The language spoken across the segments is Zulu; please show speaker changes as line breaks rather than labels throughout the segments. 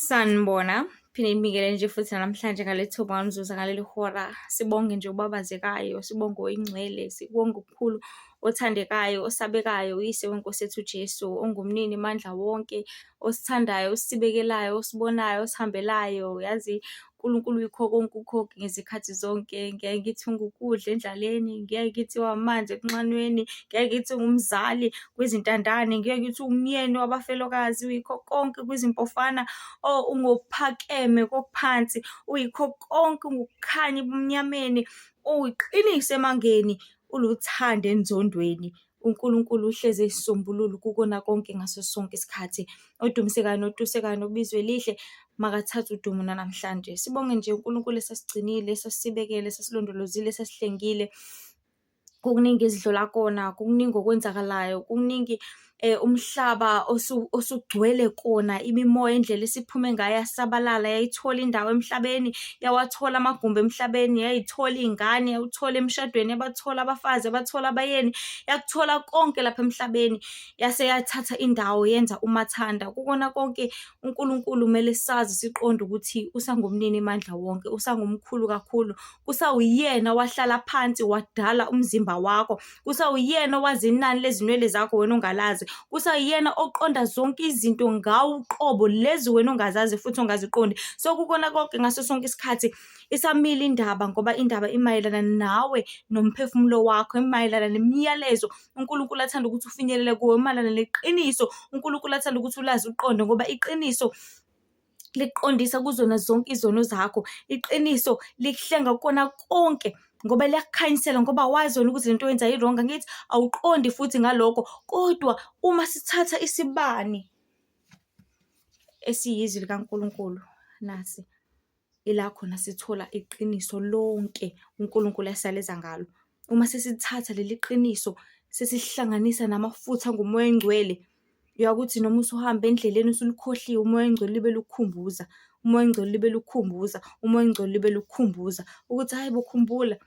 Sanibona, phinde ngibikele nje futhi namhlanje ngale thuba ngamzuza ngaleli hora. Sibonge nje ubabazekayo, sibonge oyingcwele, sibonge ukukhulu othandekayo, osabekayo, uyise weNkosi yethu Jesu, ongumnini mandla wonke, osithandayo, osibekelayo, osibonayo, osihambelayo. Yazi uNkulunkulu yikho konke ukho ngezikhathi zonke. Ngiyaye ngithi ungukudla endlaleni, ngiyaye ngithi wamanzi ekunxanweni, ngiyaye ngithi ungumzali kwizintandane, ngiyaye ngithi umyeni wabafelokazi, uyikho konke kwizimpofana. Oh, ungophakeme kophansi, uyikho konke, ungukukhanya ebumnyameni, uyiqiniso emangeni, uluthando enzondweni. uNkulunkulu uhlezi eyisisombululo kukona konke ngaso sonke isikhathi. Odumisekayo notusekayo nobizwe elihle makathathe udumo nanamhlanje. Sibonge nje uNkulunkulu esasigcinile, esasibekele, esasilondolozile, esasihlengile. Kukuningi ezidlula kona, kukuningi okwenzakalayo, kukuningi umhlaba osugcwele kona, imimoya indlela esiphume ngayo yasabalala, yayithola indawo emhlabeni, yawathola amagumbi emhlabeni, yayithola iy'ngane, yawuthola emshadweni, yabathola abafazi, yabathola abayeni, yakuthola konke lapha emhlabeni, yase yathatha indawo yenza umathanda. Kukona konke uNkulunkulu kumele sazi siqonde ukuthi usangumnini mandla wonke, usangumkhulu kakhulu, kusawuyena wahlala phansi wadala umzimba wakho, kusawuyena owazi inani lezinwele zakho wena ongalazi, kusawuyena oqonda zonke izinto ngawo uqobo lezi wena ongazazi futhi ongaziqondi. So kukona konke ngaso sonke isikhathi isamile indaba, ngoba indaba imayelana nawe nomphefumulo wakho, imayelana nemiyalezo uNkulunkulu athanda ukuthi ufinyelele kuwe, imayelana neqiniso uNkulunkulu athanda ukuthi ulazi uqonde, ngoba iqiniso liqondisa kuzona zonke izono zakho. Iqiniso likuhlenga kukona konke, ngoba liyakukhanyisela, ngoba wazi wena ukuthi lento oyenza i-wrong. Angithi awuqondi futhi ngalokho, kodwa uma sithatha isibani esiyizwi likaNkulunkulu, nasi ila khona sithola iqiniso lonke uNkulunkulu asaleza ngalo. Uma sesithatha leli qiniso sesihlanganisa namafutha angumoya engcwele, uyakuthi noma usuhamba endleleni usulikhohliwe, umoya engcwele libe lukukhumbuza, umoya engcwele libe lukukhumbuza, umoya engcwele libe lukukhumbuza ukuthi hayi bo, khumbula,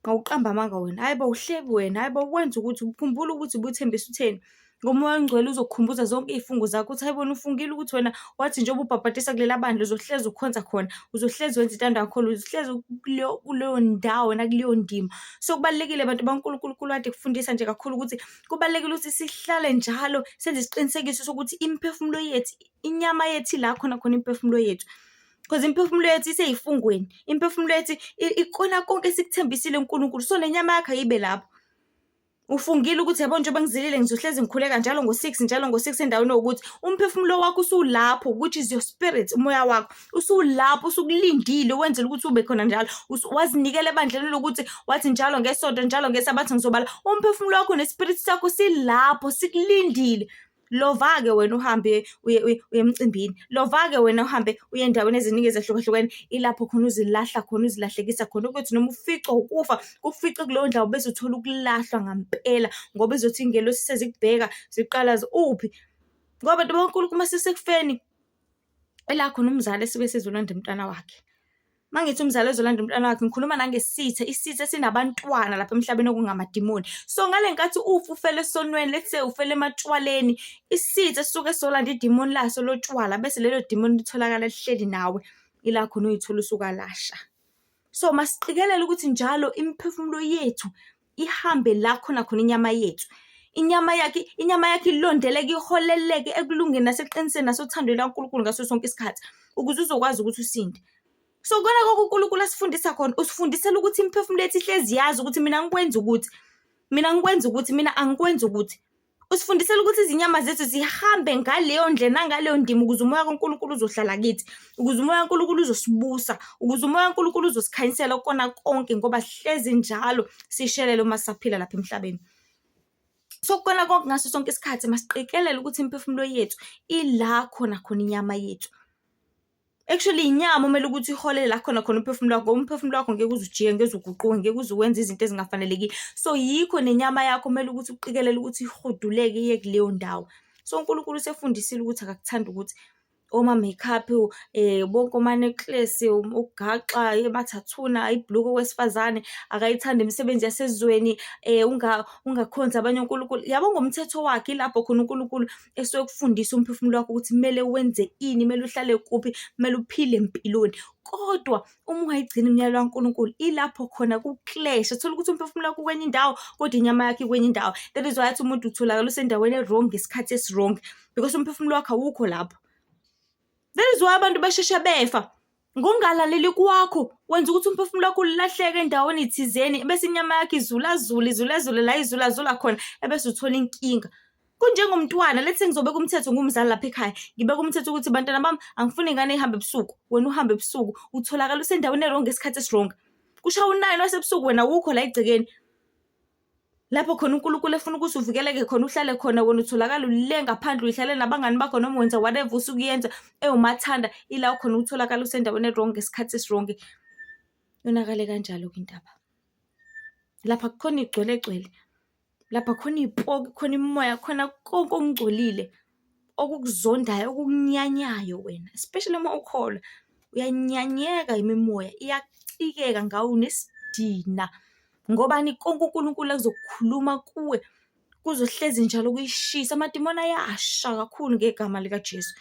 awuqamba amanga wena, hayi bo, uhlebi wena, hayi bo, wenza ukuthi, ukhumbula ukuthi ubuthembisa utheni. Ngomoya engcwele uzokukhumbuza zonke iy'fungo zakho ukuthi hayi bona, ufungile ukuthi wena wathi njengoba ubhabhatisa kulela bandla uzohlezi ukhonza khona, uzohlezi wenza intando yakho, uzohlezi kuleyo ndawo nakuleyo ndima. So kubalulekile bantu baNkulunkulu kade kufundisa nje kakhulu ukuthi kubalulekile ukuthi sihlale njalo senze isiqinisekiso sokuthi imiphefumulo yethu, inyama yethu ila khona imiphefumulo yethu, because imiphefumulo yethu isey'fungweni, imiphefumulo yethu ikona konke esikuthembisile uNkulunkulu. So nenyama yakho ayibe lapho. Ufungile ukuthi yabo njengoba ngizilile ngizohlezi ngikhuleka njalo ngo-6 endaweni yokuthi umphefumulo wakho usulapho, which is your spirit, umoya wakho usulapho, usukulindile wenzela ukuthi ube khona njalo. Wazinikela ebandleni lokuthi wathi njalo ngesonto, njalo ngesabatha ngizobala. Umphefumulo wakho nespirit sakho silapho sikulindile. Lova-ke wena uhambe uye emcimbini, lova-ke wena uhambe uye endaweni eziningi ezahlukahlukene, ilapho khona uzilahla khona, uzilahlekisa khona, ukuthi noma uficwa ukufa kufice kuleyo ndawo bese uthola ukulahlwa ngampela, ngoba izothi ingelosi sezikubheka ziqalaze uphi. Ngoba abantu baNkulunkulu uma sisekufeni ela khona umzali esibe sezolanda umntwana wakhe. Mangithi umzali ezolanda umntwana wakhe ngikhuluma nangesitha, isitha esinabantwana lapha emhlabeni okungamadimoni. So ngale nkathi ufa ufele esonweni, let's say ufele ematshwaleni, isitha sisuke solanda idimoni laso lotshwala, bese lelo dimoni litholakala lihleli nawe, ila khona uyithola usukalasha. So masiqikelele ukuthi njalo imiphefumulo yethu ihambe la khona inyama yethu. Inyama yakhe ilondeleke, iholeleke ekulungeni naseqiniseni nasothandweni laNkulunkulu ngaso sonke isikhathi, ukuze uzokwazi ukuthi usinde. So kona konke uNkulunkulu asifundisa khona, usifundisela ukuthi imiphefumulo yethu ihlezi yazi ukuthi mina ngikwenza ukuthi, mina ngikwenza ukuthi, mina angikwenza ukuthi. Usifundisela ukuthi izinyama zethu zihambe ngaleyo ndlela nangaleyo ndima, ukuze umoya kaNkulunkulu uzohlala kithi, ukuze umoya kaNkulunkulu uzosibusa, ukuze umoya kaNkulunkulu uzosikhanyisela kona konke, ngoba sihlezi njalo sishelele uma sisaphila lapha emhlabeni. So kona konke ngaso sonke isikhathi masiqikelele ukuthi imiphefumulo yethu ila khona inyama yethu. Actually inyama umele ukuthi iholele la khona umphefumulo wakho. Umphefumulo wakho ngeke uzujike, ngeke uzuguquke, ngeke uzuwenza izinto ezingafanelekile. So yikho nenyama yakho umele ukuthi uqikelele ukuthi ihuduleke iye kuleyo ndawo. So uNkulunkulu usefundisile ukuthi akakuthanda ukuthi oma-makeup, bonke oma-necklace, ukugaxa, amathathuna, ibhuluku wesifazane, akayithandi imisebenzi yasezweni, ungakhonzi abanye uNkulunkulu. Yabo ngomthetho wakhe ilapho khona uNkulunkulu esuke ekufundisa umphefumulo wakho ukuthi kumele wenze ini, kumele uhlale kuphi, kumele uphile empilweni. Kodwa uma ungayigcini imiyalelo kaNkulunkulu ilapho khona ku-clash. Uthola ukuthi umphefumulo wakho ukwenye indawo kodwa inyama yakho ikwenye indawo. That is why athi umuntu utholakala usendaweni e-wrong ngesikhathi esi-wrong, because umphefumulo wakho awukho lapho. That is why abantu basheshe befa. Ngokungalaleli kwakho wenza ukuthi umphefumulo wakho ulahleke endaweni thizeni, bese inyama yakho izulazule la izulazula khona, ebese uthola inkinga. Kunjengomntwana, lethe ngizobeka umthetho ngumzali lapha ekhaya, ngibeka umthetho ukuthi bantwana bami angifuni ingane ihambe ebusuku, wena uhambe ebusuku, utholakala usendaweni e-wrong ngesikhathi esi-wrong. Kushawa u-9 wasebusuku wena awukho la egcekeni. Lapho khona uNkulunkulu efuna ukuthi uvikeleke khona, uhlale khona, wena utholakala ule ngaphandle, uyihlale nabangani bakho noma wenza whatever usuke uyenza ewumathanda, ila khona utholakala usendaweni e-wrong ngesikhathi esi-wrong. Yonakale kanjalo-ke indaba. Lapha kukhona igcwelegcwele, lapha khona iy'poki, khona imimoya, khona konke okungcolile, okukuzondayo, okukunyanyayo wena, especially uma ukholwa. Uyanyanyeka imimoya, iyacikeka ngawe, unesidina. Ngobani? Konke uNkulunkulu akuzokukhuluma kuwe kuzohlezi njalo kuyishisa. Amadimoni ayasha kakhulu ngegama likaJesu.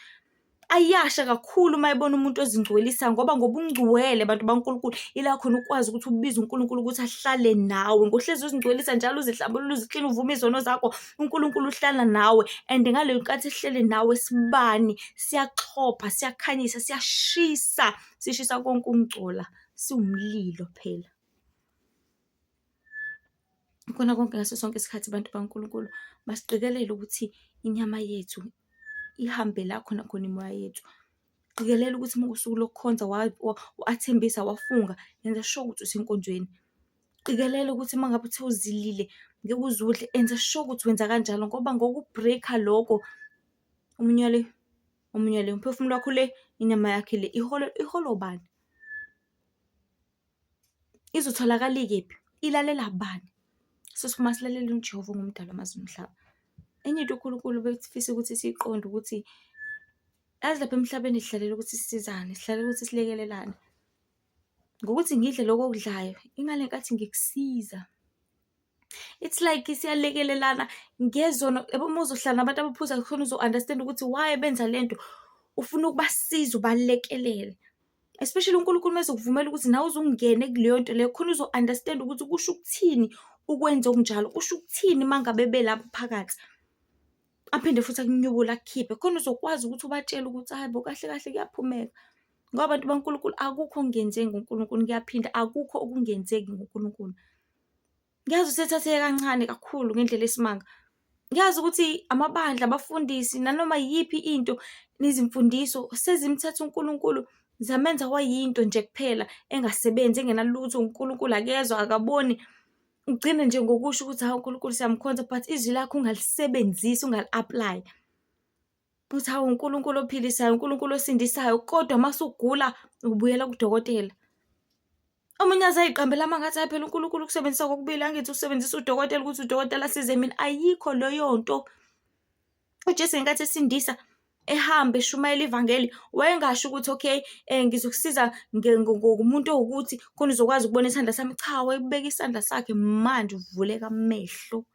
Ayasha kakhulu uma ebona umuntu ozingcwelisa, ngoba ngobungcwele bantu baNkulunkulu ila khona ukwazi ukuthi ubize uNkulunkulu ukuthi ahlale nawe. Ngohlezi uzingcwelisa njalo, uzihlambulula, uzikline, uvume izono zakho, uNkulunkulu uhlala nawe. And ngaleyo nkathi ehlele nawe, sibani, siyaxhopha, siyakhanyisa, siyashisa, sishisa konke ukungcola, siwumlilo phela. Khona konke ngaso sonke isikhathi bantu baNkulunkulu masiqikelele ukuthi inyama yethu ihambe la khona imoya yethu. Qikelela ukuthi uma usuku lokukhonza athembisa wafunga, yenza sure ukuthi usenkonzweni. Qikelela ukuthi uma ngabe uthe uzilile ngeke uzudle, enza sure ukuthi wenza kanjalo, ngoba ngokubreaka lokho umunyale umphefumulo wakho le, inyama yakhe le iholo bani? Izotholakala ikephi? Ilalela bani? Sesifuma silalele uJehova ongumdali wamazulu nomhlaba. Enye into uNkulunkulu befisa ukuthi siyiqonde ukuthi yazi lapha emhlabeni sihlalela ukuthi sisizane, sihlalela ukuthi silekelelane. Ngokuthi ngidle lokho okudlayo, ingale nkathi ngikusiza. It's like siyalekelelana ngezono. Uma uzohlala nabantu abaphuza khona uzo-understand ukuthi why benza lento, ufuna ukubasiza, ubalekelele. Especially uNkulunkulu mase ukuvumela ukuthi nawe uzungene kuleyo nto leyo, khona uzo-understand ukuthi kusho ukuthini ukwenza okunjalo, kusho ukuthini mangabe belapho phakathi. Aphinde futhi akunyubule akukhiphe, khona uzokwazi ukuthi ubatshele ukuthi hayi bo, kahle kahle kuyaphumeka. Ngoba abantu baNkulunkulu akukho okungenzeki ngoNkulunkulu, ngiyaphinda, akukho okungenzeki ngoNkulunkulu. Ngiyazi usethatheke kancane kakhulu ngendlela esimanga. Ngiyazi ukuthi amabandla, abafundisi, nanoma yiphi into nezimfundiso sezimthatha uNkulunkulu zamenza wayinto nje kuphela engasebenzi, engenalutho. uNkulunkulu akezwa, akaboni. Ugcine nje ngokusho ukuthi hawu uNkulunkulu siyamkhonza, but izwi lakho ungalisebenzisi, ungali-apply. Uthi hawu uNkulunkulu ophilisayo, uNkulunkulu osindisayo, kodwa mase ugula ubuyela kudokotela. Omunye azayiqambela amangathi hayi phela uNkulunkulu ukusebenzisa kokubili, angithi usebenzisa udokotela ukuthi udokotela asize mina. Ayikho leyo nto. uJesu ngenkathi esindisa ehambe eshumayela ivangeli, wayengasho ukuthi okay, ngizokusiza ngomuntu owukuthi khona uzokwazi ukubona isandla sami. Cha, wayebeka isandla sakhe manje uvuleka amehlo.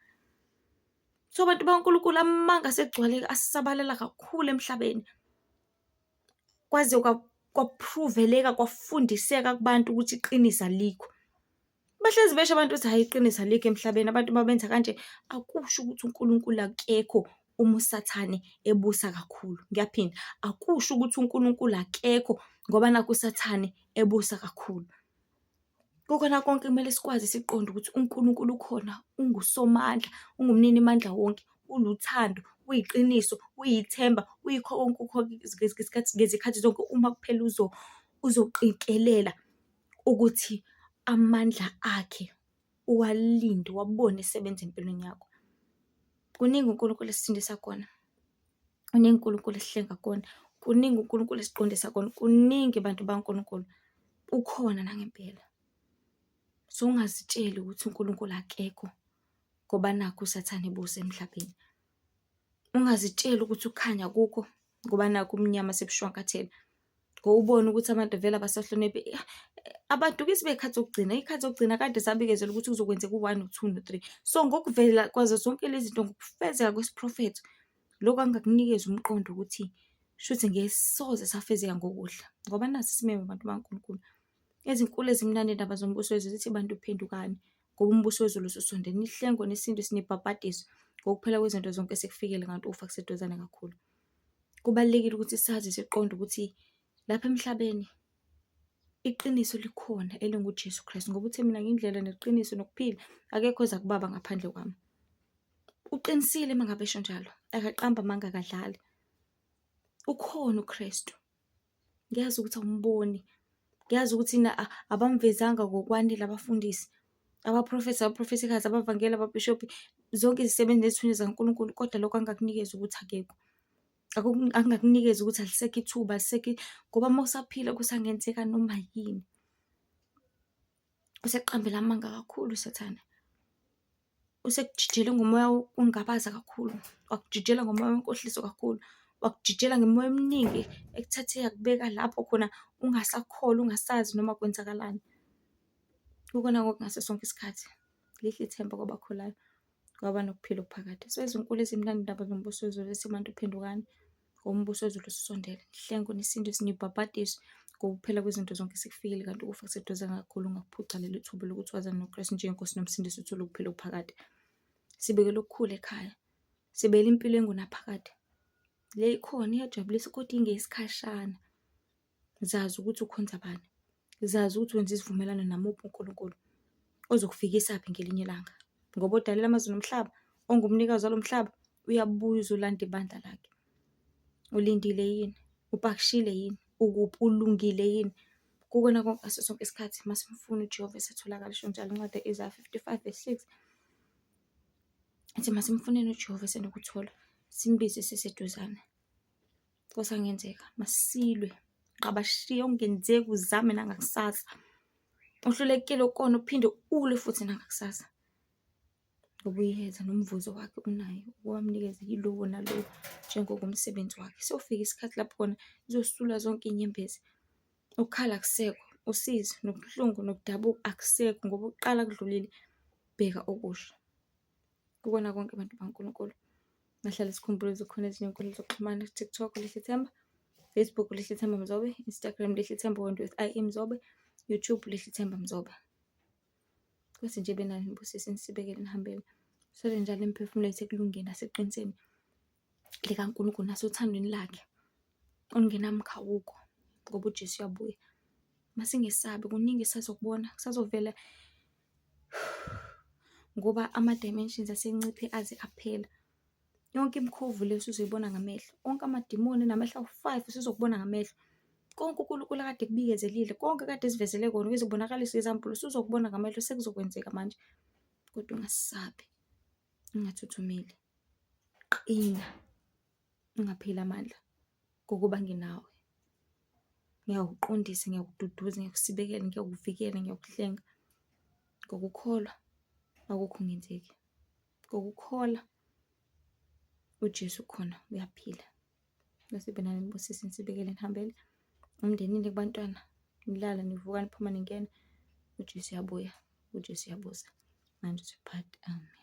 So bantu baNkulunkulu, amanga segcwele asisabalela kakhulu emhlabeni. Kwaze kwapruveleka, kwafundiseka kubantu ukuthi iqiniso alikho. Bahlezi besho abantu ukuthi hayi iqiniso alikho emhlabeni, abantu babenza kanje. Akusho ukuthi uNkulunkulu akekho uma uSathane ebusa kakhulu. Ngiyaphinda, akusho ukuthi uNkulunkulu akekho ngoba nakho uSathane ebusa kakhulu. Kukhona konke kumele sikwazi siqonde ukuthi uNkulunkulu ukhona, ungusomandla, ungumnini mandla wonke, uluthando, uyiqiniso, uyithemba, uyikho konke ngezikhathi zonke. Uma kuphela uzoqikelela ukuthi amandla akhe uwalinde, wabone esebenza empilweni yakho. Kuningi uNkulunkulu esisindisa kona, kuningi uNkulunkulu esihlenga kona, kuningi uNkulunkulu esiqondisa kona, kuningi bantu baNkulunkulu, ukhona nangempela. So ungazitsheli ukuthi uNkulunkulu akekho ngoba nakho uSathane ebusa emhlabeni. Ungazitsheli ukuthi ukhanya akukho ngoba nakhu ubumnyama sebushwankathela. Ngowubona ukuthi abantu vele abasahloniphi. Abantu ke isibekhathi zokugcina, ikhathi zokugcina kade sabikezelwa ukuthi kuzokwenzeka u-1 no-2 no-3. So ngokuvela kwazo zonke lezi zinto, ngokufezeka kwesiprofetho, lokhu angakunikeza umqondo ukuthi shuthi ngesoze safezeka ngokuhle. Ngoba nasi isimemo bantu bakaNkulunkulu. Ezinkulu ezimnandi indaba zombuso wezulu zithi bantu phendukani, ngoba umbuso wezulu ususondele. Nihlengo nesintu sinibhabhadiswe ngokuphela kwezinto zonke sekufikile, kanti ufa kuseduzane kakhulu. Kubalulekile ukuthi sazi siqonde ukuthi lapha emhlabeni iqiniso likhona elinguJesu Kristu, ngoba uthe mina ngiyindlela neqiniso nokuphila, akekho oza kubaba ngaphandle kwami. Uqinisile mangabe esho njalo, akaqamba amanga akadlali. Ukhona uKristu. Ngiyazi ukuthi awumboni, ngiyazi ukuthi abamvezanga ngokwanele abafundisi, abaprofesikazi, abavangeli, ababhishobhi, zonke izisebenzi nezithunywa zikaNkulunkulu, kodwa lokho angakunikeza ukuthi akekho. Angakunikeza ukuthi alisekho ithuba, ngoba uma usaphila kusangenzeka noma yini. Usekuqambela amanga kakhulu usathane. Usekujijele ngomoya wokungabaza kakhulu, wakujijela ngomoya wenkohliso kakhulu, wakujijela ngemoya eminingi ekuthathe yakubeka lapho khona ungasakholwa, ungasazi noma kwenzakalani. Ukona konke ngaso sonke isikhathi, lihle ithemba kwabakholayo, kwaba nokuphila okuphakade. So ezinkulu ezimnandi indaba zombuso wezulu zithi bantu phendukani, ngoba umbuso wezulu ususondele. Hlengo nesintu sinibhabhadiswe ngokuphela kwezinto zonke sekufikile, kanti ukufa kuseduzane kakhulu. Ungakuphuca leli thuba lokuthi wazane noKristu njengeNkosi noMsindisi, uthole ukuphila okuphakade. Sibekele okukhulu ekhaya, sibele impilo engunaphakade. Le ikhona iyajabulisa kodwa ingesikhashana. Zazi ukuthi ukhonza bani, zazi ukuthi wenza isivumelwano namuphi uNkulunkulu ozokufikisaphi ngelinye ilanga, ngoba odalela amazwe nomhlaba, ongumnikazi walo mhlaba, uyabuya uzolanda ibandla lakhe. Ulindile yini? Upakishile yini? Ukuphi? Ulungile yini? Kukona konke ngaso sonke isikhathi masimfuna uJehova esetholakala. Isho njalo incwadi Isaiah 55:6 ithi masimfuneni uJehova esenokuthola, simbize siseduzane. Kusangenzeka masilwe, qabashiya ongenzeki, uzame nangakusasa. Uhlulekile ukona uphinde ulwe futhi nangakusasa. Ngoba uyeza nomvuzo wakhe unayo, owamnikeza yilowo nalowo njengokomsebenzi wakhe. Sewufika isikhathi lapho khona izosula zonke inyembezi. Ukukhala akusekho, usizi nobuhlungu nokudabuka akusekho, ngoba ukuqala kudlulile, bheka okusha. Kukona konke abantu bakaNkulunkulu. Nahlale sikhumbule zikhona ezinye inkundla zokuxhumana, TikTok Lihle Ithemba, Facebook Lihle Ithemba Mzobe, Instagram Lihle Ithemba _IE Mzobe, YouTube Lihle Ithemba Mzobe. Kwese nje benani nibusise nisibekele nihambele. Sele njalo imiphefumulo yethu ekulungeni naseqiniseni likaNkulunkulu nasothandweni lakhe olungenamkhawuko, ngoba uJesu uyabuya. Masingesabi, kuningi esazokubona, kusazovela, ngoba ama-dimensions asenciphe aze aphela. Yonke imikhovu le usuzoyibona ngamehlo, onke amadimoni namehlo awu-5 usuzokubona ngamehlo. Konke uNkulunkulu akade kubikezelile, konke kade sivezele kona ukuzibonakalisa izampulo, usuzokubona ngamehlo, sekuzokwenzeka manje. Kodwa ungasabi, ungathuthumeli, qina, ungapheli amandla, ngokuba nginawe. Ngiyawuqondisa, ngiyakududuza, ngiyakusibekela, ngiyakuvikela, ngiyakuhlenga. Ngokukholwa akukho kungenzeki. Ngokukholwa uJesu khona uyaphila. Nasibe nani nibusise nisibekele nihambele. Umndenini kubantwana, nilala nivuka niphuma ningena. uJesu uyabuya, uJesu uyabusa. Manje usiphathe. Amen.